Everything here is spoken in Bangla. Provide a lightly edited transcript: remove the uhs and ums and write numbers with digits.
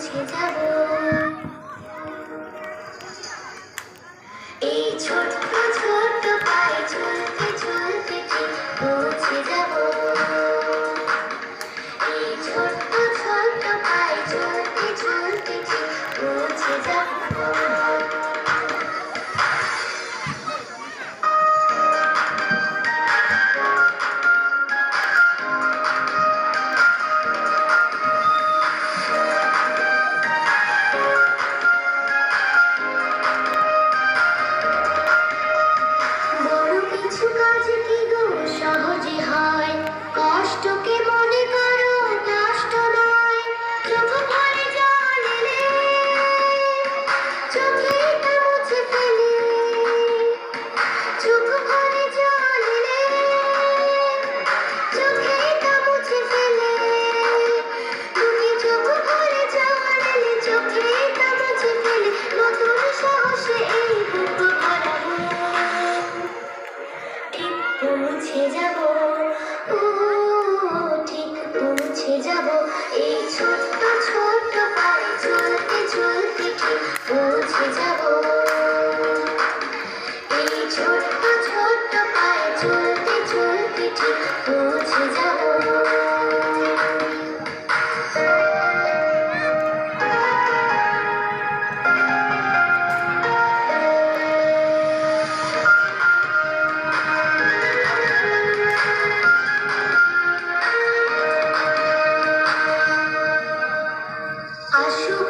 পৌঁছে যাব। এই ছোট্ট ছোট্ট পায়ে চলতে চলতে ঠিক পৌঁছে যাব। এই ছোট্ট ছোট্ট পায়ে চলতে চলতে ঠিক পৌঁছে যাব। কিছু কাজ কি গো সহজে হয়, কষ্টকে মনে করো কষ্ট নয়। চোখ ভরে জল এলে চোখেটা মুছে ফেলে, চোখ ভরে জল এলে চোখেটা মুছে ফেলে, তুমি চোখ ভরে জল এলে চোখেটা মুছে ফেলে, নতুন সাহসে এই বুক ভরাবো। পৌঁছে যাব, ও ঠিক পৌঁছে যাব। এই ছোট্ট ছোট্ট পায়ে চলতে চলতে ঠিক পৌঁছে যাব। এই ছোট্ট ছোট্ট পায়ে চলতে চলতে ঠিক পৌঁছে যাব। আসুক